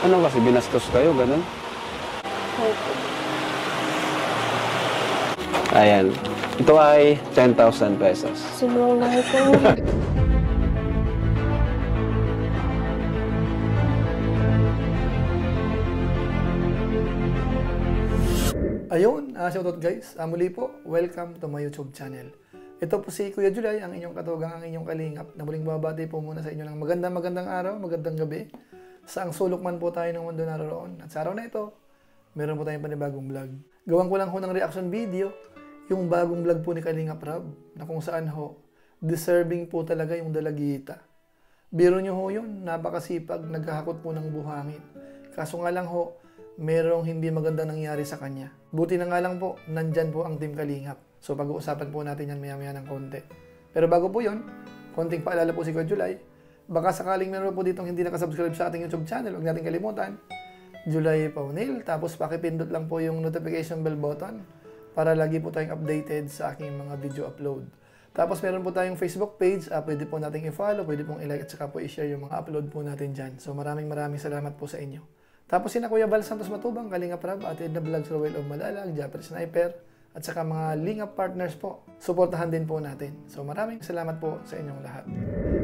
Ano kasi, binastos kayo, ganun? Opo. Ayan. Ito ay 10,000 pesos. Sobrang laki po nun. Ayun, shoutout guys. Muli po, welcome to my YouTube channel. Ito po si Kuya Julay, ang inyong katugang, ang inyong kalingap, na muling babati po muna sa inyo ng magandang araw, magandang gabi. Saang sulok man po tayo ng mundo naroon. At sa araw na ito, meron po tayong panibagong vlog. Gawan ko lang ho ng reaction video, yung bagong vlog po ni Kalingap Rab, na kung saan ho, deserving po talaga yung dalagita. Biro nyo ho yun, napakasipag, naghahakot po ng buhangin. Kaso nga lang ho, merong hindi maganda nangyari sa kanya. Buti na nga lang po, nandyan po ang Team Kalingap. So pag-uusapan po natin yan maya-maya ng konti. Pero bago po yun, konting paalala po si Kuya Julay. Baka sakaling meron po ditong hindi nakasubscribe sa ating YouTube channel, huwag natin kalimutan. Julay Paunil, tapos pakipindot lang po yung notification bell button para lagi po tayong updated sa aking mga video upload. Tapos meron po tayong Facebook page, pwede po nating i-follow, pwede pong i-like at saka po i-share yung mga upload po natin dyan. So maraming salamat po sa inyo. Tapos sina Kuya Val Santos Matubang, Kalingap Rab, at Edna Vlogs Roel of Malalag, Japper Sniper, at saka mga Lingap partners po. Suportahan din po natin. So maraming salamat po sa inyong lahat.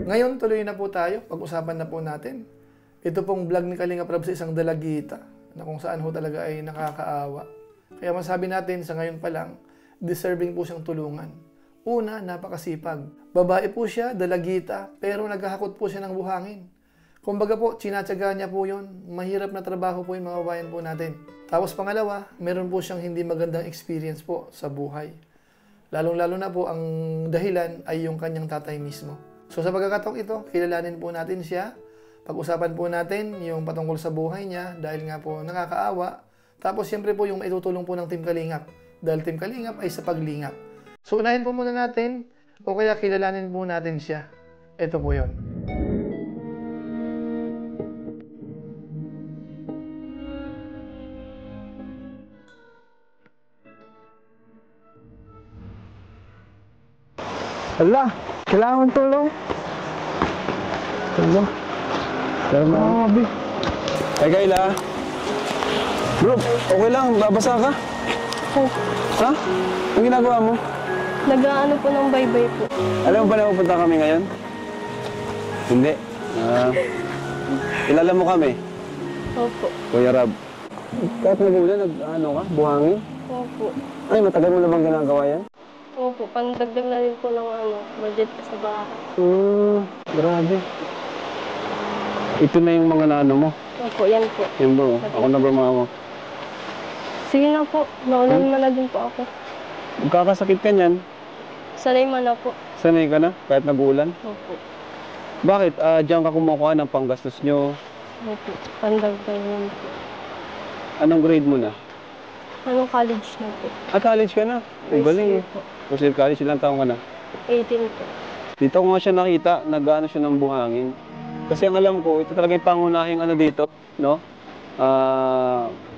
Ngayon, tuloy na po tayo. Pag-usapan na po natin. Ito pong vlog ni Kalingap Rab sa isang dalagita na kung saan ho talaga ay nakakaawa. Kaya masabi natin sa ngayon pa lang, deserving po siyang tulungan. Una, napakasipag. Babae po siya, dalagita, pero naghahakot po siya ng buhangin. Kumbaga po, tsinatsaga niya po yun. Mahirap na trabaho po yung mga kababayan po natin. Tapos pangalawa, meron po siyang hindi magandang experience po sa buhay. Lalong-lalo na po, ang dahilan ay yung kanyang tatay mismo. So sa pagkakataong ito, kilalanin po natin siya. Pag-usapan po natin yung patungkol sa buhay niya dahil nga po nakakaawa. Tapos siyempre po yung maitutulong po ng Team Kalingap. Dahil Team Kalingap ay sa paglingap. So unahin po muna natin o kaya kilalanin po natin siya. Ito po yun. Hala, kailangan tulong. Hala. Grabe. Ay, Kayla. Bro, okay lang, babasa ka? Oh. Ha? Ang ginagawa mo? Nag-aano po ng bye-bye po. Alam mo pala pupunta kami ngayon? Hindi. Kilala mo kami? Opo. Kuya Rab. Kahit nag-ulan, nag-ano ka? Buhangin? Opo. Ay, matagal mo na bang ginagawa yan? Opo, pandagdag na rin po ng budget sa bahay. Grabe. Ito na yung mga naano mo? Opo, yan po. Yan bro, ako na ba mama? Sige na po, naulan man na din po ako. Magkakasakit ka niyan? Sanay man na po. Sanay ka na? Kahit nag-ulan? Opo. Bakit? Diyan ka kumukuha ng panggastos nyo? Opo, pandagdag rin po. Anong grade mo na? Anong college na po? College ka na? Ang galing. po. Kasi college, ilang taong ka na? 18 po. Dito ko nga siya nakita, nag-ano siya ng buhangin. Kasi ang alam ko, ito talaga yung pangunahing ano dito, no?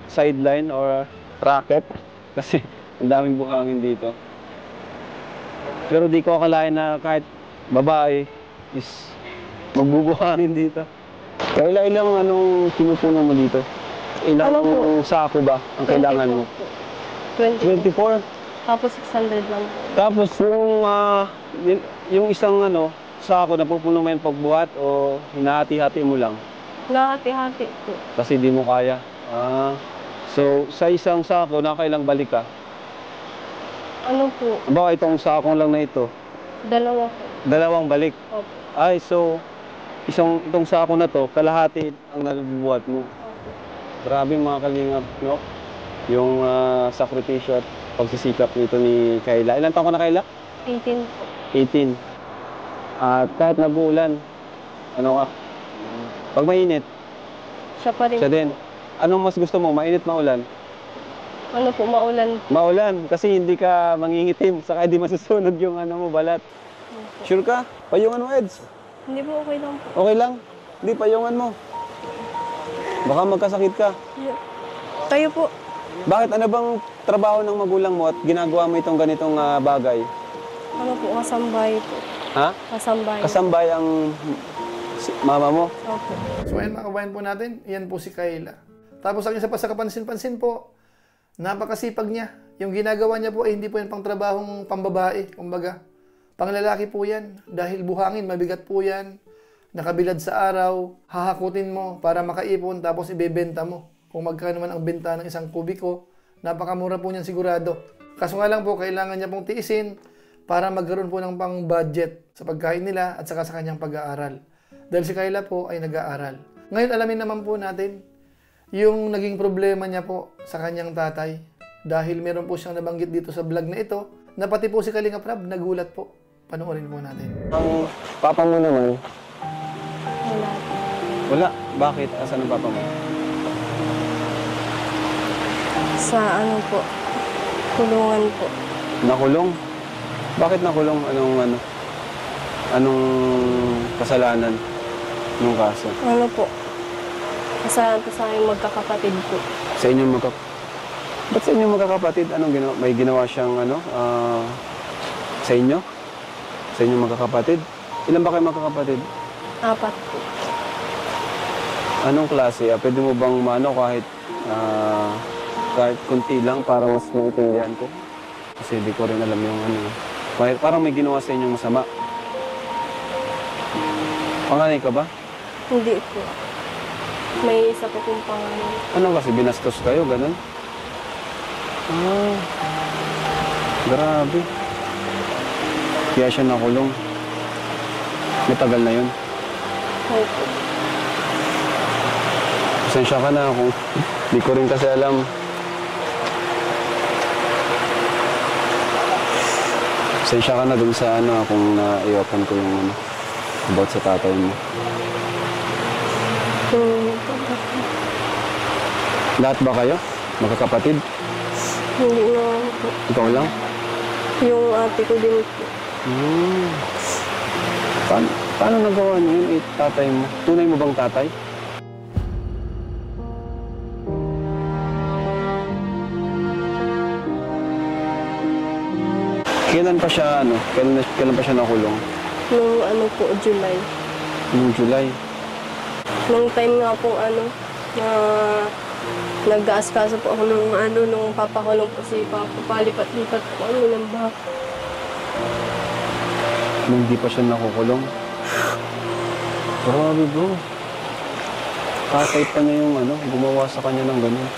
Sideline or racket. Kasi ang daming buhangin dito. Pero di ko akalain na kahit babae is magbubuhangin dito. Kaya ilang anong sinupunan mo dito? Ilang sako ba ang kailangan mo? 24? Tapos 600 lang po. Tapos yung isang sako na pupuno mo yung pagbuhat o hinahati-hati mo lang? Nahati-hati po. Kasi di mo kaya. So sa isang sako, nakailang balik ka? Ano po? Baka itong sakong lang na ito? Dalawa po. Dalawang balik? Opo. Ay, so itong sako na to, kalahati ang nabubuhat mo. Opo. Grabe mga kalingap, no? Yung sakripisyo at pagsisikap nito ni Kayla. Ilan taon ka na, Kayla? 18 po. 18. At kahit nabuulan, ano ka? Pag mainit, Siya pa rin. siya din. Anong mas gusto mo, mainit, maulan? Ano po, maulan. Maulan, kasi hindi ka mangingitim, saka hindi masusunog yung balat. Opo. Sure ka? Payungan mo, Eds. Hindi po, okay lang po. Okay lang? Hindi, payungan mo. Baka magkasakit ka. Kayo po. Bakit? Ano bang trabaho ng magulang mo at ginagawa mo itong ganitong bagay? Ano po, kasambay po. Ha? Kasambay. Kasambay ang Mama mo? Opo. So ayan mga kabayan po natin, yan po si Kayla. Tapos ang isa pa sa kapansin-pansin po, napakasipag niya. Yung ginagawa niya po ay hindi po yan pang trabahong pambabae, kumbaga. Panglalaki po yan, dahil buhangin, mabigat po yan. Nakabilad sa araw, hahakutin mo para makaipon, tapos ibebenta mo. Kung magkano man ang benta ng isang kubiko, napakamura po niyan sigurado. Kaso nga lang po, kailangan niya pong tiisin para magkaroon po ng pang-budget sa pagkain nila at saka sa kanyang pag-aaral. Dahil si Kayla po ay nag-aaral. Ngayon alamin naman po natin yung naging problema niya po sa kanyang tatay. Dahil meron po siyang nabanggit dito sa vlog na ito, na pati po si Kalinga Prab nagulat po. Panoorin po natin. Ang papa mo naman? Wala po. Wala. Bakit? Asan ang papa mo? Sa ano po, kulungan po. Nakulong? Bakit nakulong? Anong kasalanan nung kaso? Ano po, kasalanan po sa aking magkakapatid po. Sa inyong Ba't sa inyong magkakapatid? Anong ginawa? May ginawa siyang sa inyo? Sa inyong magkakapatid? Ilan ba kayo magkakapatid? 4 po. Anong klase? Pwede mo bang kahit kunti lang para mas maintindihan ko? Kasi di ko rin alam yung parang may ginawa sa inyong masama. Panganay ka ba? Hindi po. May isa po pong pangalan. Ano kasi, binastos kayo, ganun? Grabe. Kaya siya nakulong. Matagal na yun. Opo. Pasensya ka na kung di ko rin kasi alam. Pasensya ka na dun sa kung na-i-open ko yung about sa tatay mo. Lahat ba kayo? Magkakapatid? Hindi na po. Ikaw lang? Yung ate ko din po. Paano nagawa niyo yun, tatay mo? Tunay mo bang tatay? Kailan pa siya, kailan pa siya nakulong? Nung po, July. Nung July? Nung time nga po na nag-aaskaso po ako nung papakulong po si Papa. Palipat-lipat po ng baka. Nung di pa siya nakukulong? Grabe bro. Tatay pa niya yung gumawa sa kanya ng ganun.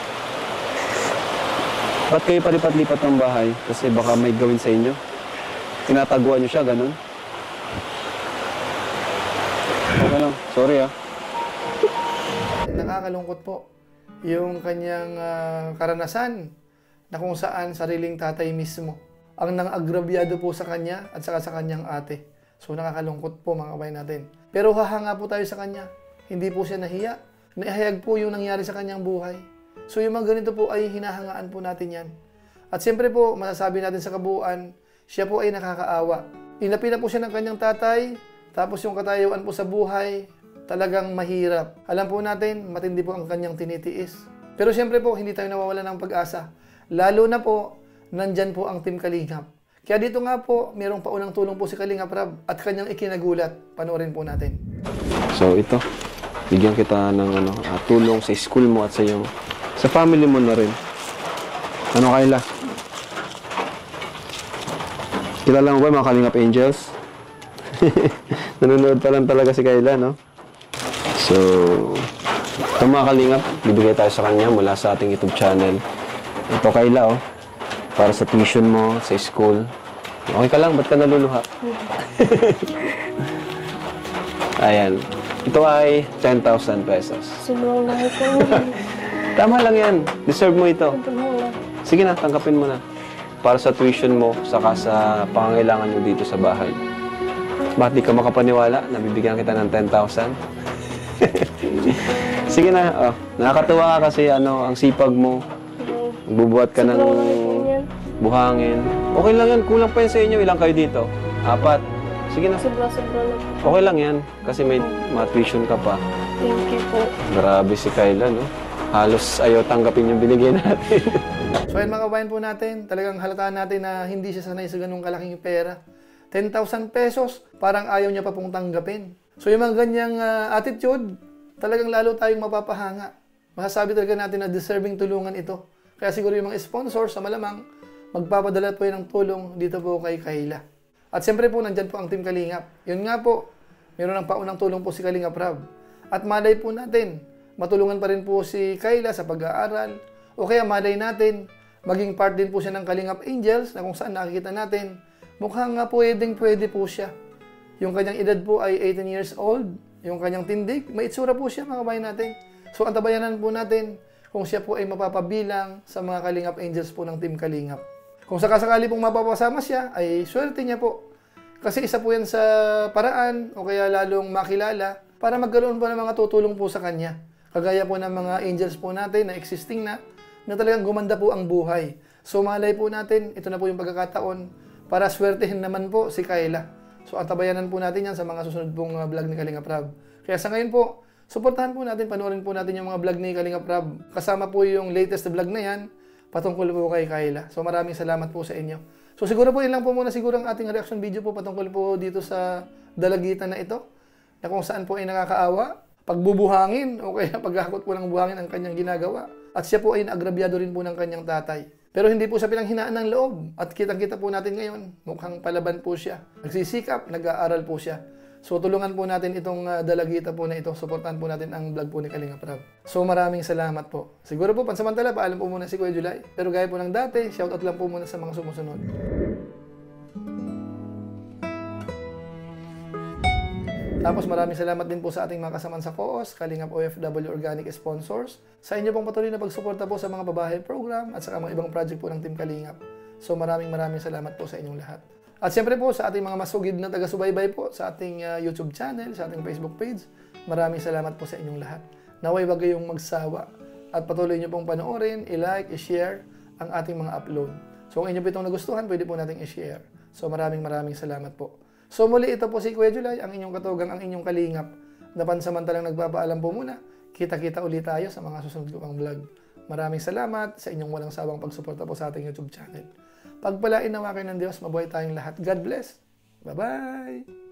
Ba't kayo palipat-lipat ng bahay? Kasi baka may gawin sa inyo. Tinataguan niyo siya, ganun. Okay lang. Sorry Nakakalungkot po yung kanyang karanasan na kung saan sariling tatay mismo ang nang-agrabyado po sa kanya at saka sa kanyang ate. So nakakalungkot po mga kabayan natin. Pero hahanga po tayo sa kanya. Hindi po siya nahiya. Naihayag po yung nangyari sa kanyang buhay. So yung mga ganito po ay hinahangaan po natin yan. At siyempre po, masasabi natin sa kabuuan, siya po ay nakakaawa. Inapi na po siya ng kanyang tatay, tapos yung katayuan po sa buhay, talagang mahirap. Alam po natin, matindi po ang kanyang tinitiis. Pero siyempre po, hindi tayo nawawala ng pag-asa. Lalo na po, nandyan po ang Team Kalingap. Kaya dito nga po, mayroong paunang tulong po si Kalingap Rab at kanyang ikinagulat. Panoorin po natin. So ito, bigyan kita ng tulong sa school mo at sa family mo na rin. Ano Kayla? Kilala mo ba mga Kalingap Angels? Nanonood pa lang talaga si Kayla, no? So, ito mga Kalingap, bibigay tayo sa kanya mula sa ating YouTube channel. Ito Kayla, para sa tuition mo, sa school. Okay ka lang? Ba't ka naluluha? Ayan. Ito ay 10,000 pesos. Sobrang laki po. Tama lang yan. Deserve mo ito. Sobrang laki. Sige na, tanggapin mo na. Para sa tuition mo, saka sa pangangailangan mo dito sa bahay. Bakit di ka makapaniwala? Nabibigyan kita ng 10,000? Sige na. Nakakatuwa ka kasi ang sipag mo. Bubuhat ka ng buhangin. Okay lang yan. Kulang pa yan sa inyo. Ilang kayo dito? 4. Sige na. Sobrang lang. Okay lang yan. Kasi may tuition ka pa. Thank you po. Grabe si Kayla, no? Halos ayaw tanggapin yung binigay natin. So ayun mga kabayan po natin, talagang halataan natin na hindi siya sanay sa ganung kalaking pera. 10,000 pesos, parang ayaw niya pa pong tanggapin. So yung mga ganyang attitude, talagang lalo tayong mapapahanga. Masasabi talaga natin na deserving tulungan ito. Kaya siguro yung mga sponsors sa malamang, magpapadala po yan ng tulong dito po kay Kayla. At siyempre po, nandyan po ang Team Kalingap. Yun nga po, meron ng paunang tulong po si Kalingap Rab. At malay po natin, matulungan pa rin po si Kayla sa pag-aaral. O kaya malay natin, maging part din po siya ng Kalingap Angels na kung saan nakikita natin, mukhang nga pwede po siya. Yung kanyang edad po ay 18 years old. Yung kanyang tindig, may itsura po siya mga kabayan natin. So antabayanan po natin kung siya po ay mapapabilang sa mga Kalingap Angels po ng Team Kalingap. Kung sakasakali pong mapapasama siya, ay swerte niya po. Kasi isa po yan sa paraan o kaya lalong makilala para magkaroon po ng mga tutulong po sa kanya. Kagaya po ng mga angels po natin na existing na talagang gumanda po ang buhay. So malay po natin, ito na po yung pagkakataon para swertehin naman po si Kayla. So antabayanan po natin yan sa mga susunod pong vlog ni Kalingap Rab. Kaya sa ngayon po, suportahan po natin, panoorin po natin yung mga vlog ni Kalingap Rab. Kasama po yung latest vlog na yan, patungkol po kay Kayla. So maraming salamat po sa inyo. So siguro po yun lang po muna siguro ang ating reaction video po patungkol po dito sa dalagitan na ito, na kung saan po ay nakakaawa, pagbubuhangin o kaya paghakot po ng buhangin ang kanyang ginagawa. At siya po ay naagrabyado rin po ng kanyang tatay. Pero hindi po siya pinanghinaan ng loob. At kitang-kita po natin ngayon, mukhang palaban po siya. Nagsisikap, nag-aaral po siya. So tulungan po natin itong dalagita po na ito. Suportahan po natin ang vlog po ni Kalingap Rab. So maraming salamat po. Siguro po pansamantala, paalam po muna si Kuya July. Pero gaya po ng dati, shoutout lang po muna sa mga sumusunod. Tapos maraming salamat din po sa ating mga kasamaan sa COOS, Kalingap OFW Organic Sponsors, sa inyo pong patuloy na pagsuporta po sa mga babae program at sa mga ibang project po ng Team Kalingap. So maraming salamat po sa inyong lahat. At siyempre po sa ating mga masugid na taga-subaybay po sa ating YouTube channel, sa ating Facebook page, maraming salamat po sa inyong lahat. Naway wag kayong magsawa at patuloy nyo pong panoorin, i-like, i-share ang ating mga upload. So kung inyo po itong nagustuhan, pwede po nating i-share. So maraming salamat po. So muli ito po si Kuya July, ang inyong katugang, ang inyong kalingap, na pansamantalang nagpapaalam po muna. Kita-kita ulit tayo sa mga susunod ko pang vlog. Maraming salamat sa inyong walang sawang pagsuporta po sa ating YouTube channel. Pagpalain nawa kayo ng Diyos, mabuhay tayong lahat. God bless. Bye-bye!